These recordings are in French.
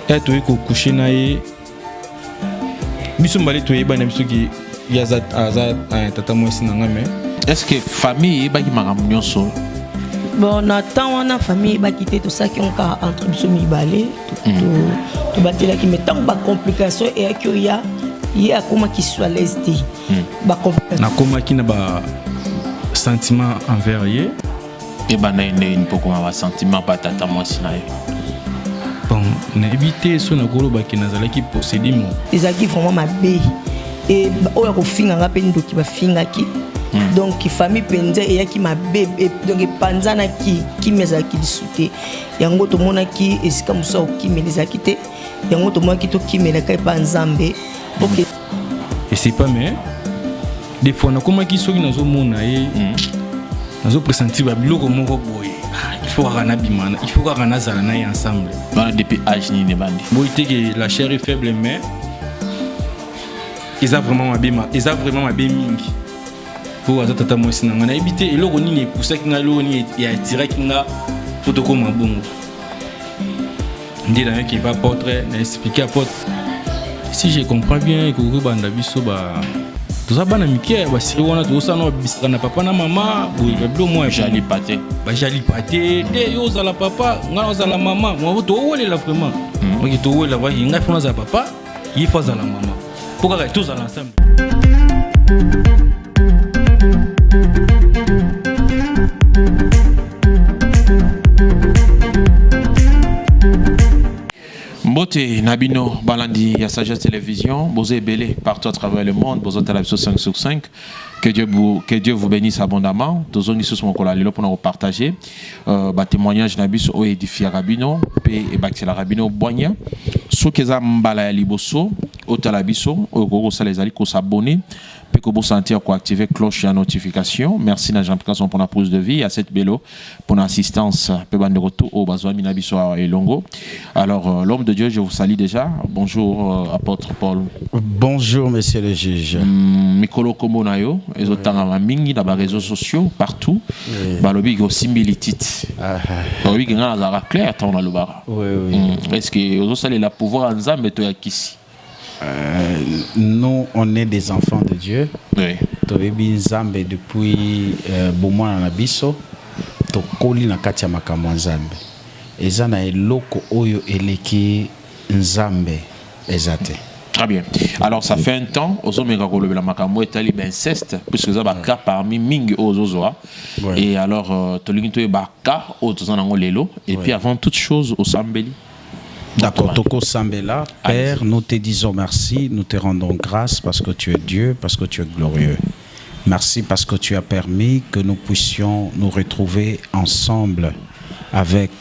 et tu es couché naïe bisou balé tu es banem qui yaza tata moi sinangame. Est-ce que famille ba ki makambo nyonso? Bon, na temps on a famille ba quitter tout ça qui ont ka entre bisou mibale to batela ki mettant ba complication et que il y a comment qui soit lesté ba complication na comment qui na ba sentiment envers ye et ba na une peu comme ba sentiment pa tata moi sinaye. Bon, na éviter so na golo ba ki nazala ki posséder mo ezaki vraiment ma bé et oya ko finga ngape ndoki ba finga ki donc famille penza et qui ma bébé donc panzana qui meza qui discuter yango to mona ki esika musa ki meleza kité yango to mona ki to ki melaka panzambe OK et c'est pas mais des fois na comment qui soki nazo mona et nazo pressentir ba biloko moko boye il faut rana bimana il faut rana zala na ensemble depuis âge ni ne bandi boy que la chair est faible mais ils a vraiment ma mingi pour tata moi sinanga na éviter et loko nini poussa ki ngalo ni ya attirer ki nga photoko mabongo ndi na qui va portrait na expliquer apôtre si je comprends bien que ko banda biso ba tout ça bana mikie ba siri wana to ça no bisika na papa na mama boy ba blo moi jali paté de yo za la papa nga za la mama moi to wole la vraiment moi ki to wole ba nga fona za papa yi fa za la mama pour que tous ensemble. Mbote Nabino Balandi ya Sagesse Télévision, Bozé Belé partout à travers le monde, Bozé Télévision 5 sur 5. Que Dieu vous bénisse abondamment. Tous les gens qui sont pour nous partager. Témoignage Nabis au édifié Rabino, P et Baxela Rabino Boigna. Ceux qui ont mbala liboso, au talabiso, au gogo salezali ko s'abonner. Puis que vous sentir quoi activer cloche de notification. Merci à Jean-Pierre pour la prise de vie, à cette bello pour l'assistance. Peu de retour au besoin Minabiso et Longo. Alors l'homme de Dieu, je vous salue déjà. Bonjour apôtre Paul. Bonjour monsieur le juge. Mikolo Komonayo, les autres mingi dans les réseaux sociaux partout. Balobi aussi militit. Balobi qui a la clair attend le bar. Est-ce que vous allez la pouvoir en zambe to yakisi? Nous, on est des enfants de Dieu. Oui. Toyebi Nzambe depuis bomwana na biso. Tokoli na kati ya makambo Nzambe. Eza na eloko oyo eleki Nzambe ezate. Très bien. Alors ça fait un temps, Ozomega Kolobela Makambo est allé inceste, puisque ça va cas parmi Ming Ozozoa. Et alors, Tolingito est baka, Ozozanango Lelo. Et puis avant toute chose, au Sambeli. D'accord, Toko Sambela, Père, nous te disons merci, nous te rendons grâce parce que tu es Dieu, parce que tu es glorieux. Merci parce que tu as permis que nous puissions nous retrouver ensemble avec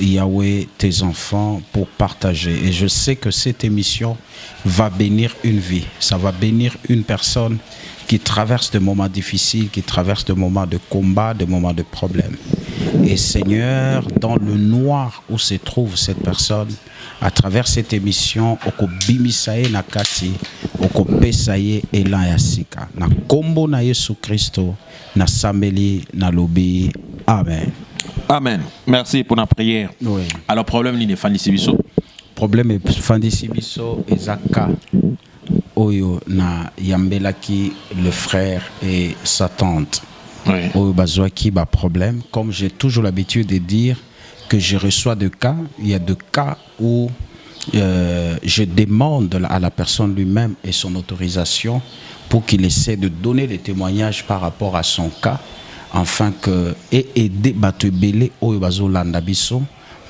Yahweh, tes enfants, pour partager. Et je sais que cette émission va bénir une vie, ça va bénir une personne qui traverse des moments difficiles, qui traverse des moments de combat, des moments de problèmes. Et Seigneur, dans le noir où se trouve cette personne, à travers cette émission, oko bimisaye na kati, oko pesaye elan yasika. Na kombo na Yesu Christo, na sambeli, na lobi. Amen. Amen. Merci pour la prière. Oui. Alors, problème, il est Fandi Sibiso. Problème est Fandi Sibiso et Zaka. Oyo na yambelaki le frère et sa tante. Oui. Oyo bazwaki ba problème. Comme j'ai toujours l'habitude de dire que je reçois des cas, il y a des cas où je demande à la personne lui-même et son autorisation pour qu'il essaie de donner des témoignages par rapport à son cas, afin que et aider batu belé oyo bazolanda biso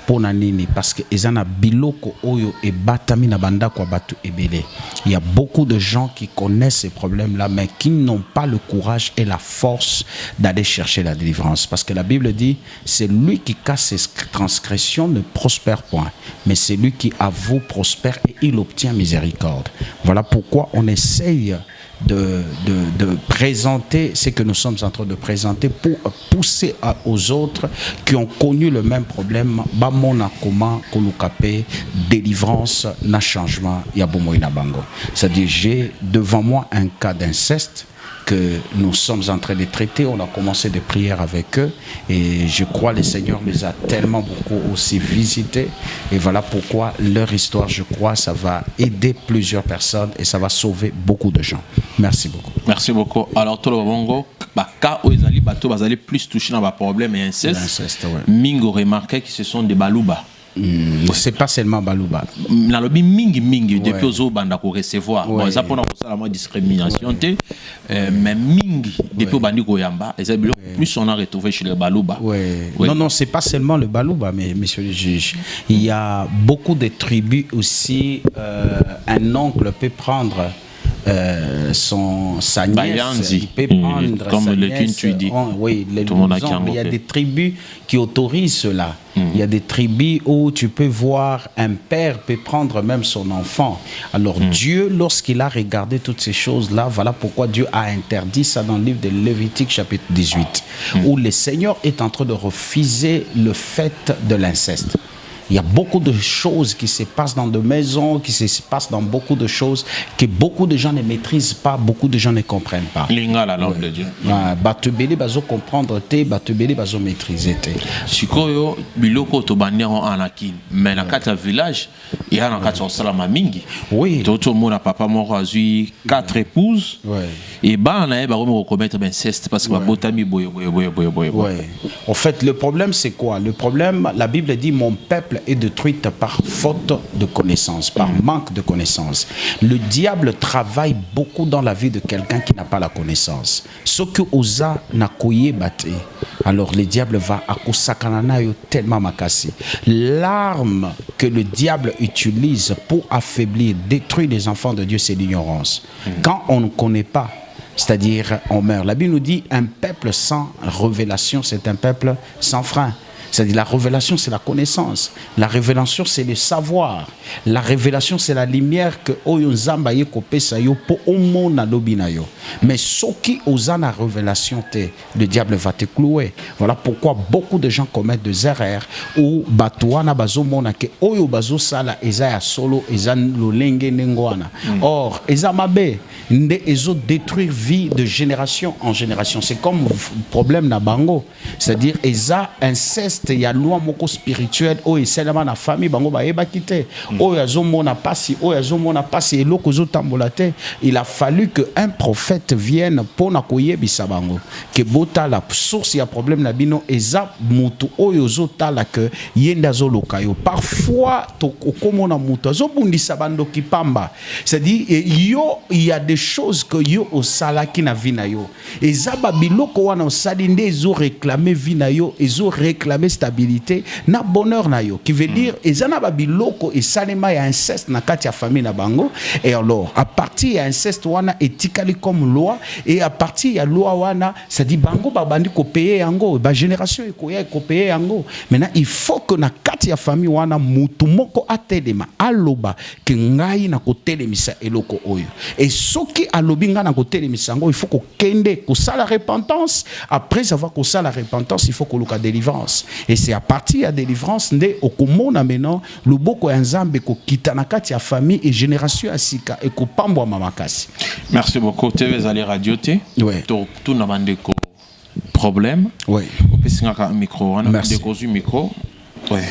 pona nini parce que ezana biloko oyo e batami na banda kwa batu ebele. Il y a beaucoup de gens qui connaissent ces problèmes là mais qui n'ont pas le courage et la force d'aller chercher la délivrance parce que la Bible dit c'est lui qui casse ses transgressions ne prospère point mais c'est lui qui avoue prospère et il obtient miséricorde. Voilà pourquoi on essaye de présenter ce que nous sommes en train de présenter pour pousser aux autres qui ont connu le même problème. Bamona comment kolukapé délivrance na changement ya bomoina bango. C'est-à-dire j'ai devant moi un cas d'inceste que nous sommes en train de traiter. On a commencé des prières avec eux et je crois que le Seigneur les a tellement beaucoup aussi visités. Et voilà pourquoi leur histoire, je crois, ça va aider plusieurs personnes et ça va sauver beaucoup de gens. Merci beaucoup. Merci beaucoup. Alors, tout le monde, cas où ils allaient plus toucher dans les problèmes et inceste, Mingo remarquait que ce sont des balouba. C'est pas seulement balouba. Nalobi mingi depuis aux banda ko recevoir. Bon, ça pour la discrimination mais mingi depuis bandi ko yamba, et plus on a retrouvé chez les balouba. Non, c'est pas seulement le balouba, mais monsieur le juge, il y a beaucoup de tribus aussi. Un oncle peut prendre sa nièce, il peut prendre comme sa le nièce, tu dis. Oui, il y a des tribus qui autorisent cela. Il y a des tribus où tu peux voir un père peut prendre même son enfant. Alors Dieu, lorsqu'il a regardé toutes ces choses-là, voilà pourquoi Dieu a interdit ça dans le livre de Lévitique chapitre 18, où le Seigneur est en train de refuser le fait de l'inceste. Il y a beaucoup de choses qui se passent dans des maisons, qui se passent dans beaucoup de choses que beaucoup de gens ne maîtrisent pas, beaucoup de gens ne comprennent pas. Linga la langue de Dieu. Batubeli bazo comprendre te, batubeli bazo maîtriser te. Sikoyo biloko to bandero anakin, mais dans quatre villages, il y a dans quatre salama mingi. Oui. Tout le monde a papa mort azui 4 épouses. Et on a reconnaître l'inceste parce que botami boy. En fait, le problème c'est quoi? Le problème, la Bible dit mon peuple est détruite par faute de connaissance, par manque de connaissance. Le diable travaille beaucoup dans la vie de quelqu'un qui n'a pas la connaissance. Ce que osa n'a koye bate, alors le diable va akosakanana yo tellement makasi. L'arme que le diable utilise pour affaiblir, détruire les enfants de Dieu, c'est l'ignorance. Quand on ne connaît pas, c'est-à-dire on meurt. La Bible nous dit un peuple sans révélation, c'est un peuple sans frein. C'est-à-dire la révélation, c'est la connaissance. La révélation, c'est le savoir. La révélation, c'est la lumière que Oyonzamba ye kopesa yo po omona lobina yo. Mais ce qui osa la révélation te, le diable va te clouer. Voilà pourquoi beaucoup de gens commettent des erreurs ou batouana bazo mona ke oyo bazo sala eza ya solo eza lolenge nengwana. Or, eza mabe nde ezo détruire vie de génération en génération. C'est comme le problème na bango. C'est-à-dire eza inceste. Il y a loi moko spirituelle o eselama na famille bango ba yeba kité o yazo mona pasi eloko zo tambola te. Il a fallu que un prophète vienne pour na koyebisa bango que bota la source ya problème na bino eza mutu o yozo tala que yenda zo lokayo parfois to komona mutu zo bundisa bando kipamba. C'est-à-dire yo il y a des choses que yo osala ki na vina yo eza ba biloko wana osali nde zo réclamer vina yo ezo réclamer stabilité na bonheur na yo qui veut dire ezana ba biloko et salema ya inceste na kati ya famille na bango et alors à partir ya inceste wana etikali comme loi et à partir ya loi wana ça dit bango ba bandi ko payer yango ba génération ekoya ko payer yango maintenant il faut que na kati ya famille wana mutu moko atelema aloba ke ngai na ko telemisa eloko oyo et soki alobi nga na ko telemisa ngo il faut ko kende ko sala repentance après avoir ko sala repentance il faut ko luka délivrance. Et c'est à partir de la délivrance nde okomona maintenant loboko ya nzambe ko kitana kati ya famille et génération asika et ko pambwa mamakasi. Merci beaucoup. TV Zali Radio T. Tout na bande ko problème. Oui. Au pesinga micro, on a décosu micro. Ouais.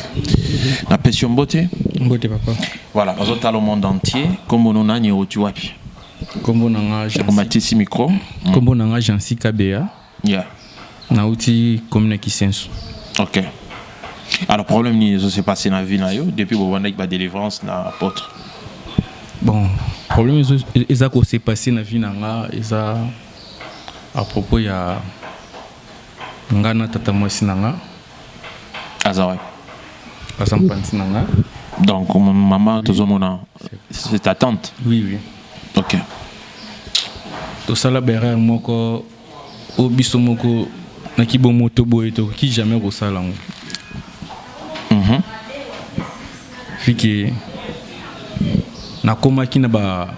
La passion beauté. Beauté papa. Voilà, nous autres le monde entier comme on a ni tu vois. Comme on a Jansi micro. Comme on a Jansi Kabea. Yeah. Na outil communication. Ok. Alors, le problème, c'est s'est passé dans la vie depuis que vous avez la délivrance dans l'apôtre. Bon, le problème, c'est que s'est passé dans la vie à propos de Ngana Tatamo Sinanga. Azawai. Sinanga. Donc, maman, c'est ta tante? Oui. Ok. Tout ça, là, derrière moi, au bisomoko. Na ki bon moto boyeto qui jamais rosala ngo. Fiki na koma ki na ba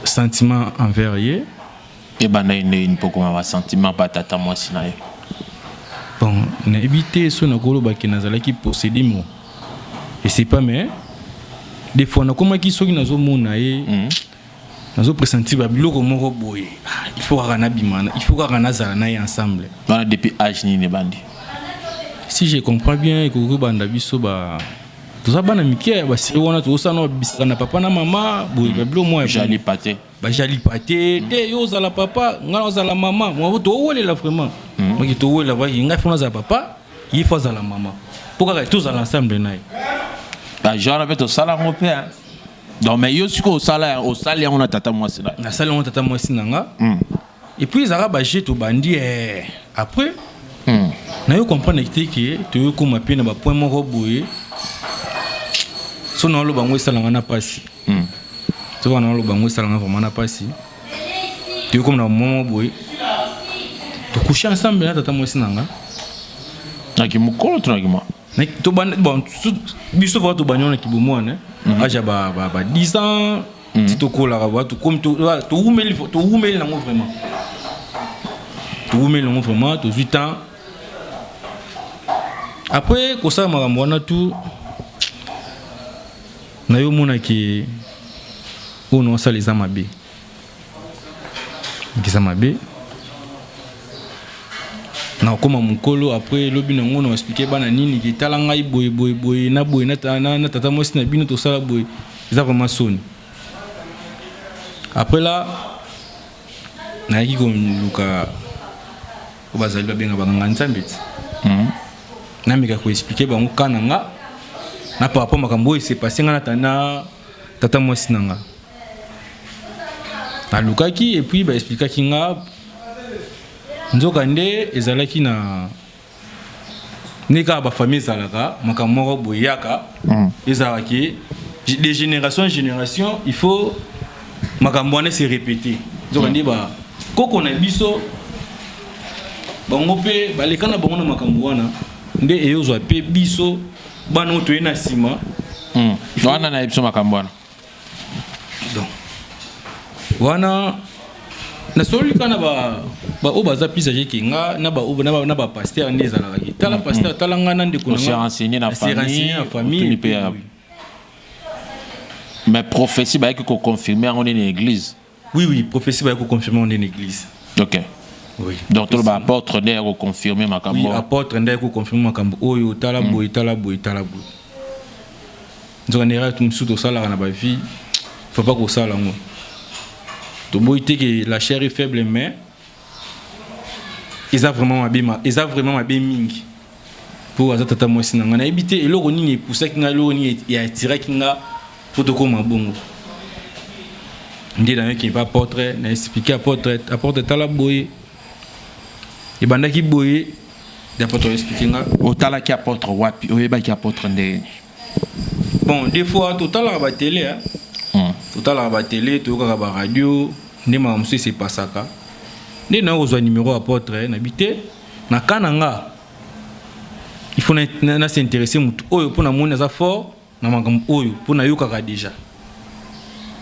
sentiment envers ye et ba na une poko ma sentiment pas tata moi sinaye. Bon, na éviter so na kolo ba ki nazala ki posséder mo. Et c'est pas mais des fois na koma ki so ki nazo mona ye nazo pressentir ba biloko moko boye. il faut qu'on abimana, il faut qu'on azala ensemble. Voilà depuis âge ni bandi. Si je comprends bien, que banda biso ba tout ça bana mikie ba si wana tout ça no bisaka na papa na maman, boy ba blo moi Jali paté. Ba jali paté, te yo za la papa, nga za la maman, moi to wole la vraiment. Moi qui to wole ba nga fona za papa, il faut za la maman. Pourquoi tous à l'ensemble naï? Bah genre avec au salaire mon père. Donc mais yo siko au salaire on a tata moi c'est là. Na salaire on tata moi sinanga. Et puis ils arabes j'ai tout bandi après na yo comprendre que tu yo comme appel na ba point moko boye. So na lo bango salanga na pasi. So na lo bango salanga vraiment na pasi. Tu yo comme na moment boye. Tu coucher ensemble na tata moi sinanga. Na ki mukolo tranquillement. To ban bon biso va to banyo na kibomo ne. Aja ba 10 ans. Si tu colles à voir, tu comme tu oumeli na moi vraiment. Tu oumeli na moi vraiment, tu 8 ans. Après, quand ça m'a ramené tout, na yo mona ki on non ça les amabé. Qui ça mabé. Na koma mukolo après lobi na ngono expliquer bana nini ki talanga boy na tata mosi na bino to sala boy. Ça vraiment sonne. Après là, na yaki comme luka obazali ba benga banganga nzambeti. Na mika ko expliquer ba kananga na papa makambo s'est passé ngana tata mosi nanga. Na lukaki et puis ba expliquer kinga nzoka nde ezalaki na nika ba famille zalaka makambo boyaka ezalaki de génération en génération il faut makambo ne se répéter donc on dit ba koko na biso bango pe balekana bango na makambo wana nde eyozo pe biso bana to ena sima wana na biso makambo wana donc wana na soli kana ba obaza pisa je kinga na ba pasteur nde ezalaka ki tala pasteur tala ngana nde kuna se renseigner na famille mais prophétie ba que confirmer on est une église. Oui, prophétie ba que confirmer on est une église. OK. Oui. Donc tout le apôtre nde ko confirmer makambo. Oui, apôtre nde ko confirmer makambo oyo tala boy. Donc on ira tout sous ça là na ba vie. Faut pas que ça là ngo. To boy que la chair est faible mais ils a vraiment ma mingi. Pour azata moi sinanga na habité eloko nini pour ça kinga eloko nini ya tira kinga photoko mabongo ndi na qui pas portrait na expliquer apporter tala boye e bandaki boye d'apporter expliquer nga o tala ki apporter wapi o yeba ki apporter ndeni bon des fois total ba télé total ba télé to ka ba radio ndi ma musu c'est pas ça ka ndi na ozo numéro apporter na habité na kananga il faut na s'intéresser mutu oyo pour na mona za fort na makambo oyo pour na yoka déjà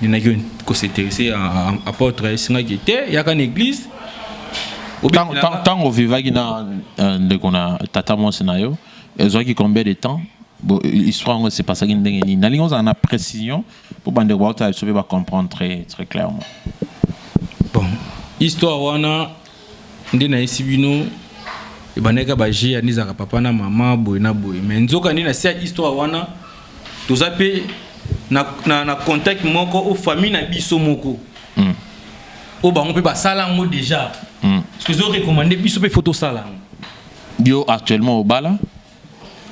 dina ko s'intéresser à apôtre singa qui était ya kan église tant au vivaki na de kona tata mosi na yo ezo ki combien de temps l'histoire c'est pas ça qui ndenge na lingo za na précision pour bande wata sauver va comprendre très très clairement. Bon histoire wana ndina isibino baneka baje ya nizaka papa na mama boy na boy mais nzoka ndina cette histoire wana tozape na contact moko au famille na biso moko o bango pe ba sala ngo déjà parce que je recommandé biso pe photo sala bio actuellement au bala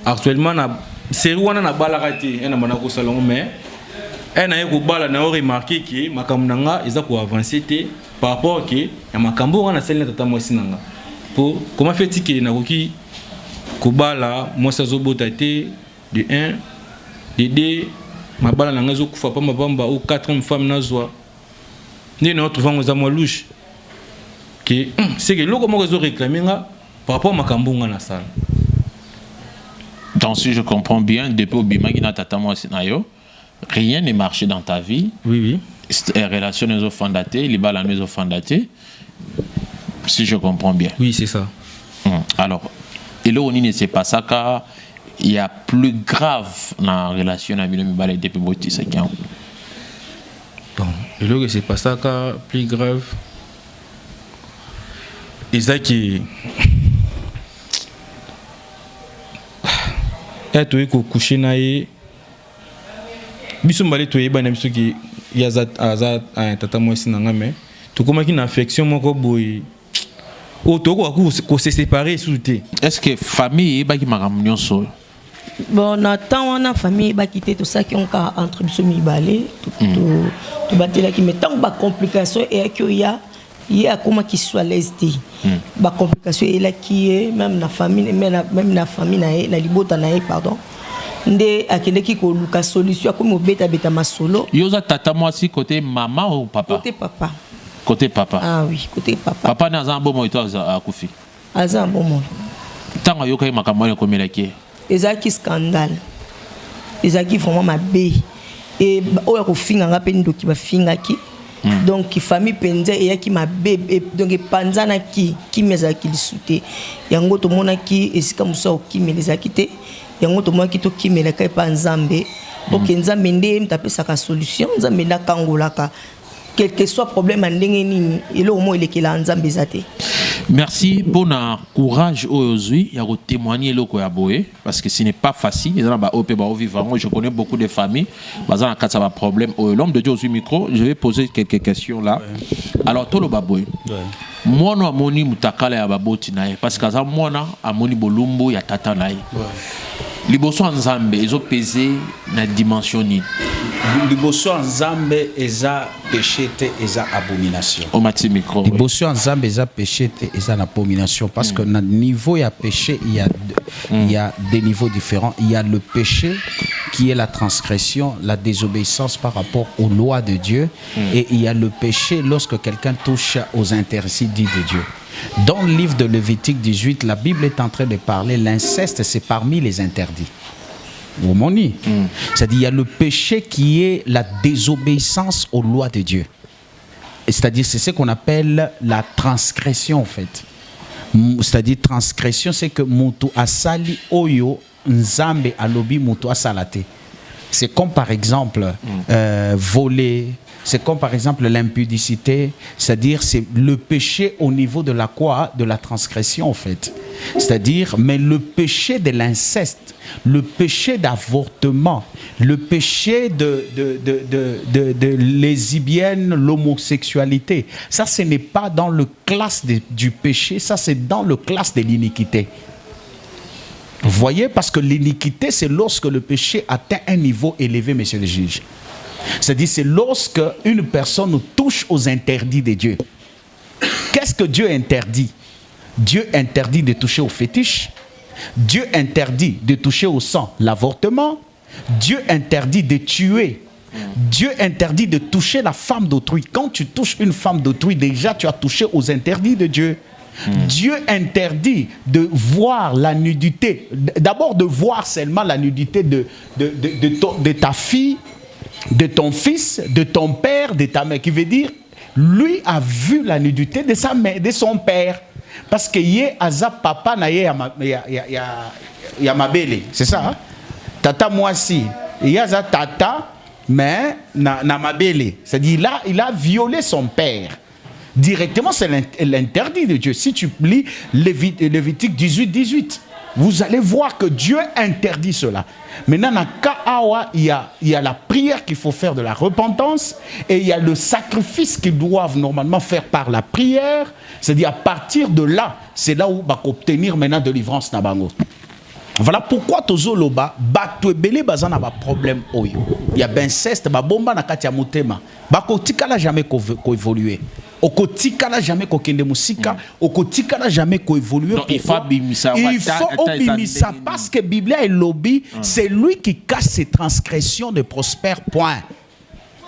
actuellement na série wana na bala raté ena bana ko sala ngo mais ena yeko bala na o remarquer que makambo nanga eza ko avancer té par rapport que ya makambo wana sala na tata mwasi nanga pour comment fait-il que na koki ko bala moi ça zo botate de 1 de 2 mabala na ngazo kufa pa mabamba ou 4e femme na zwa ni na trouver ngo za mo louche que c'est que loko mo zo réclamer nga par rapport makambo nga na sala. Donc si je comprends bien depuis obimaki na tata mwasi na yo rien n'est marché dans ta vie. Oui relation les fondaté les bala les fondaté si je comprends bien. Oui c'est ça. Alors et là on ne sait pas ça car il y a plus grave dans la relation avec le balai depuis Boti Sakian. Bon, et là c'est pas ça car plus grave. ezaki toyei kokushe na ye biso mbale toyeba na biso ki ye aza tata mwasi na nga me tokomaki na affection moko boye oyo tokoka kosesepare susu te. Est-ce que famille eyebaki makambo nyonso oyo? Bon, na temps wana famille eyebaki te tosaki onka entre biso mibale tobatelaki me ntango bacomplication eyaki oya ye akomaki so à l'aise te bacomplication eyelaki ye même na famille na ye na libota na ye pardon nde akendeki koluka solution akomi obetabeta masolo. Yo oza tata mwasi côté mama ou papa? Côté papa. Côté papa. Ah oui, côté papa. Papa na aza mbomo ito akufi. Aza mbomo. Ntango ayokai makambo wana ekomelaki ezalaki scandale, ezalaki vraiment mabe e oyo kofinga nga mpe ndoki bafingaki donc famille penza eyaki mabe donc epanzanaki kimi ezalaki lisu te yango tomonaki esika mosusu okimela ezalaki te yango tomonaki tokimelaka epa nzambe oke nzambe nde mutapesaka solution nzambe nde akangolaka quel que soit problème à ndenge nini eloko mo elekela nzambe eza te. Merci pour le courage aujourd'hui, il y a témoigner le parce que ce n'est pas facile. Je connais beaucoup de familles, ça va problème. L'homme de Dieu au micro, je vais poser quelques questions là. Alors tout le baboy. Moi non amoni mutakala ya baboti nae parce que ça moi na amoni bolumbu ya tata nae. Liboso nzambe ezo peser na dimension ni. Liboso nzambe eza péché te eza abomination. Au mati micro. Liboso nzambe eza péché te eza abomination parce que na niveau ya péché il y a des niveaux différents. Il y a le péché qui est la transgression, la désobéissance par rapport aux lois de Dieu et il y a le péché lorsque quelqu'un touche aux interdits de Dieu. Dans le livre de Lévitique 18, la Bible est en train de parler, l'inceste c'est parmi les interdits. C'est-à-dire il y a le péché qui est la désobéissance aux lois de Dieu. C'est-à-dire c'est ce qu'on appelle la transgression en fait. C'est-à-dire transgression c'est que mutu asali oyo nzambe alobi mutu asalate. C'est comme par exemple voler. C'est comme par exemple l'impudicité, c'est-à-dire c'est le péché au niveau de la quoi, de la transgression en fait. C'est-à-dire, mais le péché de l'inceste, le péché d'avortement, le péché de lesbienne, l'homosexualité, ça ce n'est pas dans le classe du péché, ça c'est dans le classe de l'iniquité. Vous voyez, parce que l'iniquité c'est lorsque le péché atteint un niveau élevé, messieurs les juges. C'est-à-dire, c'est lorsque une personne touche aux interdits de Dieu. Qu'est-ce que Dieu interdit? Dieu interdit de toucher au fétiche. Dieu interdit de toucher au sang, l'avortement. Dieu interdit de tuer. Dieu interdit de toucher la femme d'autrui. Quand tu touches une femme d'autrui, déjà tu as touché aux interdits de Dieu. Dieu interdit de voir la nudité. D'abord de voir seulement la nudité de ta fille, de ton fils, de ton père, de ta mère, qui veut dire, lui a vu la nudité de sa mère, de son père. Parce que yé aza papa na yé ya mabele, c'est ça hein? Tata mwasi, yé aza tata, mais na mabele. C'est-à-dire, il a violé son père. Directement, c'est l'interdit de Dieu. Si tu lis Lévitique 18, vous allez voir que Dieu interdit cela. Maintenant, il y a la prière qu'il faut faire de la repentance et il y a le sacrifice qu'ils doivent normalement faire par la prière. C'est-à-dire, à partir de là, c'est là où on va obtenir maintenant de délivrance na bango. Voilà pourquoi tozoloba bato ebele bazana ba problème oyo. Il y a inceste ba bomba na kati ya motema. Bakotikala jamais ko évoluer. Okotikala jamais ko kende musika, okotikala jamais ko évoluer. Il faut bimisa. Il faut obimisa parce que Bible et lobby, c'est lui qui cache ses transgressions ne prospère point.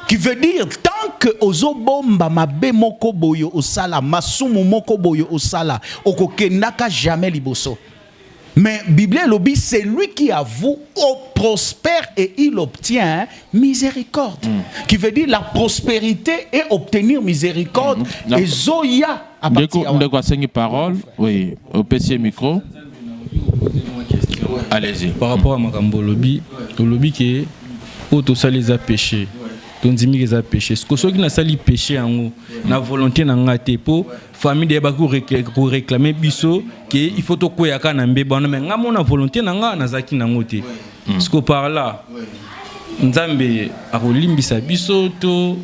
Qui veut dire tant que ozobomba mabe moko boyo osala masumu moko boyo osala okokendaka jamais liboso. Mais Bible lobby, c'est lui qui avoue, prospère et il obtient miséricorde. Qui veut dire la prospérité et obtenir miséricorde. Et Zoya à partir de quoi c'est parole? Oui, au PC micro. Allez-y. Par rapport à Makambo lobby, le lobby qui est autosalisa péché. tondimi eza péché ce que soki na sali péché yango na volonté na ngate po famille de ba ko réclamer biso que il faut to koyaka na mbeba mais ngamo na volonté na nga nazaki nango te ce que par là nzambe akolimbisa biso to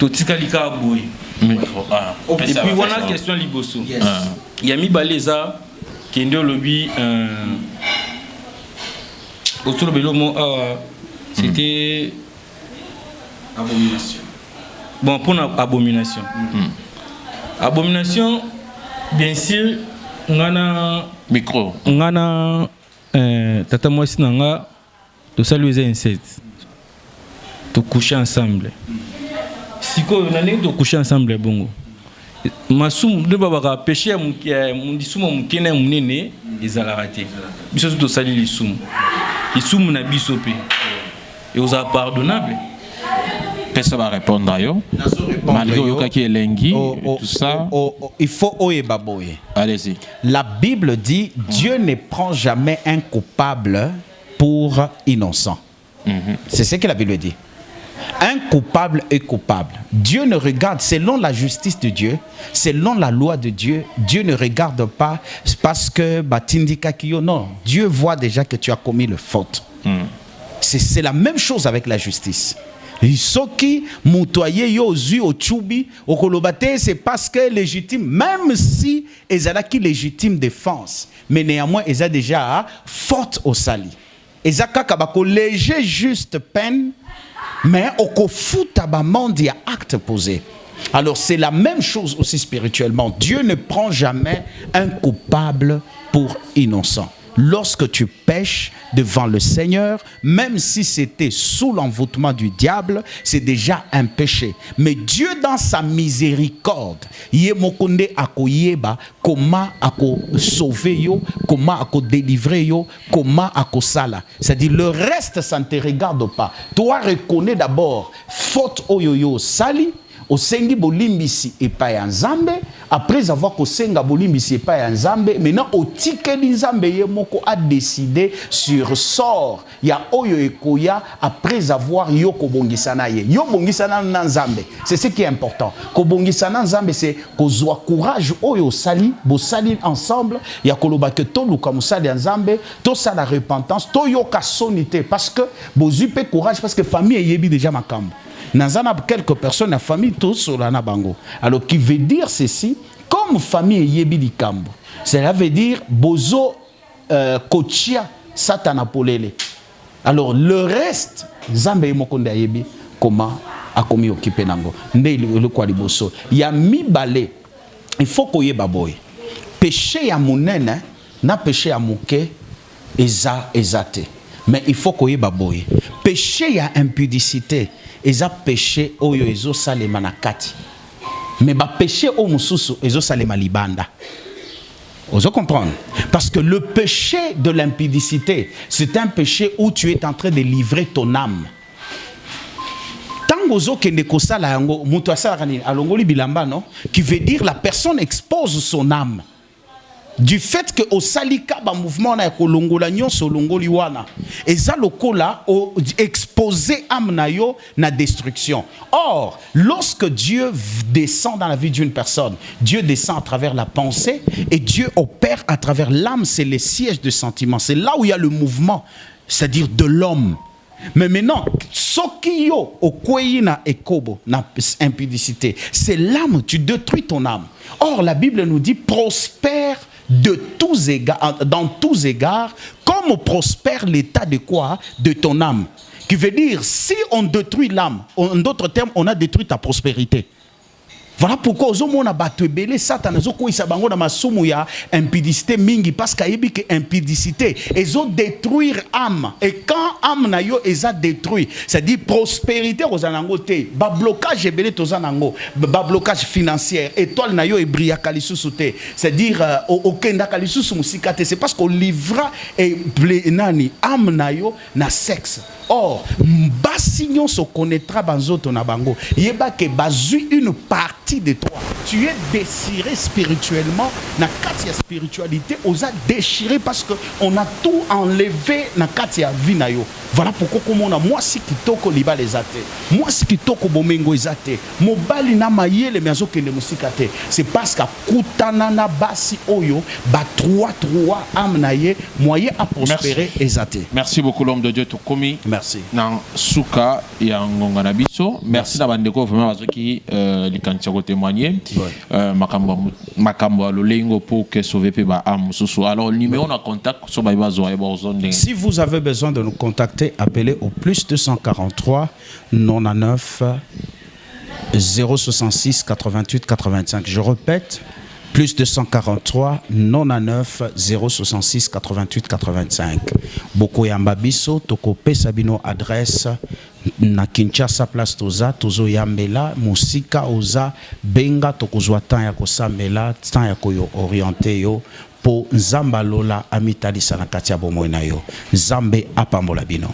tikali ka boy et puis voilà question liboso ya mibale eza kende lobi autour de l'homme c'était abomination. Bon, pour l'abomination. Abomination, bien sûr, on a micro. On a tata moi si nanga to saluer insectes. To coucher ensemble. Si ko on a to coucher ensemble bongo. Masum de baba péché mon disuma mon kena munene ezala raté. Biso to sali lisum. Lisum na bisope. Et aux pardonnable. Personne va répondre à yo. Malgré Oyoka qui est lengui, tout ça. Il faut oyebaboye. Allez-y. La Bible dit Dieu ne prend jamais un coupable pour innocent. C'est ce que la Bible dit. Un coupable est coupable. Dieu ne regarde, selon la justice de Dieu, selon la loi de Dieu, Dieu ne regarde pas parce que Batindi Kakiyo. Non, Dieu voit déjà que tu as commis le faute. C'est la même chose avec la justice. Soki mutoye yo zui o chubi o kolobate c'est parce que légitime même si ezalaki légitime défense mais néanmoins eza déjà faute au sali ezaka kabako léger juste peine mais oko futa ba mandi a acte posé. Alors c'est la même chose aussi spirituellement. Dieu ne prend jamais un coupable pour innocent. Lorsque tu pèches devant le Seigneur, même si c'était sous l'envoûtement du diable, c'est déjà un péché. Mais Dieu, dans sa miséricorde, yemokonde akoyeba comment ako sauver yo, comment ako délivrer yo, comment ako sala. C'est-à-dire le reste, ça ne te regarde pas. Toi, reconnais d'abord faute oyoyo sali. Osengi bolimbisi epai ya Nzambe après avoir kosenga bolimbisi epai ya Nzambe maintenant otikeli Nzambe ye moko a décidé sur sort ya oyo ekoya après avoir yo kobongisana ye yo bongisana na Nzambe. C'est ce qui est important. Kobongisana Nzambe c'est kozwa courage oyo sali bo sali ensemble ya koloba que to luka musali Nzambe to sa la repentance to yo ka sonité parce que bozupe courage parce que famille yebi déjà makambo. Nazana quelques personnes la famille tous sur la bango. Alors qui veut dire ceci comme famille yebi di kambo. Cela veut dire bozo kochia satana polele. Alors le reste Nzambe mokonde yebi comment a commis occupé nango. Nde le kwa liboso. Ya mibale il faut koyeba boy. Péché ya munene na péché ya muke ezate. Mais il faut koyeba boy. Péché ya impudicité eza péché oyo ezo salema na kati. Mais ba péché o mususu ezo salema libanda. Vous comprenez? Parce que le péché de l'impudicité, c'est un péché où tu es en train de livrer ton âme. Tangozo kende kosala yango muto asala kanini alongoli bilamba non qui veut dire la personne expose son âme. Du fait que au salika ba mouvement na kolongola nyonso longoli wana eza lokola o exposer âme na yo na destruction. Or lorsque Dieu descend dans la vie d'une personne, Dieu descend à travers la pensée et Dieu opère à travers l'âme. C'est le siège de sentiment, c'est là où il y a le mouvement, c'est-à-dire de l'homme. Mais maintenant, sokiyo okweyina ekobo na impudicité, c'est l'âme, tu détruis ton âme. Or la Bible nous dit prospère de tous égards, dans tous égards, comme prospère l'état de quoi? De ton âme. Qui veut dire, si on détruit l'âme, en d'autres termes, on a détruit ta prospérité. Voilà pourquoi ozomona bato ebele Satan ezoko isa bango na masumu ya impudicité mingi parce qu'ayebi que impudicité ezo détruire âme et quand âme na yo eza détruit c'est-à-dire prospérité ozanango te ba blocage ebele tozanango ba blocage financier étoile na yo ebria kalisusu te c'est-à-dire okenda kalisusu musika te c'est parce qu'on livra et nani âme na yo na sexe. Or basi Bagnon se connaîtra banzoto na bango. Yeba ke bazui une partie de toi. Tu es désiré spirituellement. Na katia spiritualité, osa déchiré parce que on a tout enlevé na katia vinayo. Voilà pourquoi comme on a moi si kitoko liba les athées. Moi si kitoko bomengo ezate. Mobali na mayele meazo kende musikate. C'est parce qu'à kutana na basi oyo ba trois amnaye moyen à prospérer ezate. Merci beaucoup l'homme de Dieu Tokomi. Merci. Nan suka ya ngonga na biso. Merci na bandeko vraiment bazo ki likantia ko témoigner. Makambo lolengo pour que sauver pe ba am susu. Alors le numéro na contact so ba bazo ya ba zone. Si vous avez besoin de nous contacter, appelez au plus 243 99 066 88 85. Je répète, plus 243 99 066 88 85. Boko yamba biso toko pesa bino adresse na Kinshasa place tozo yambela musika oza benga tokozwa temps ya kosambela temps ya koyo orienter yo po nzamba lola amitalisa na katia bomoy na yo nzambe apambola bino.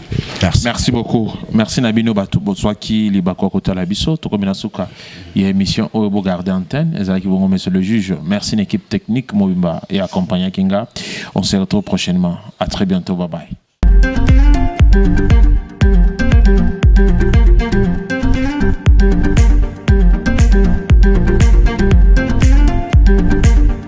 Merci beaucoup. Merci Nabino Batou Botswaki Libako Kotala Biso tokomina suka ya émission au beau garder antenne ezaki bongo monsieur le juge. Merci l'équipe technique Mobimba et accompagné Kinga. On se retrouve prochainement. À très bientôt. Bye bye.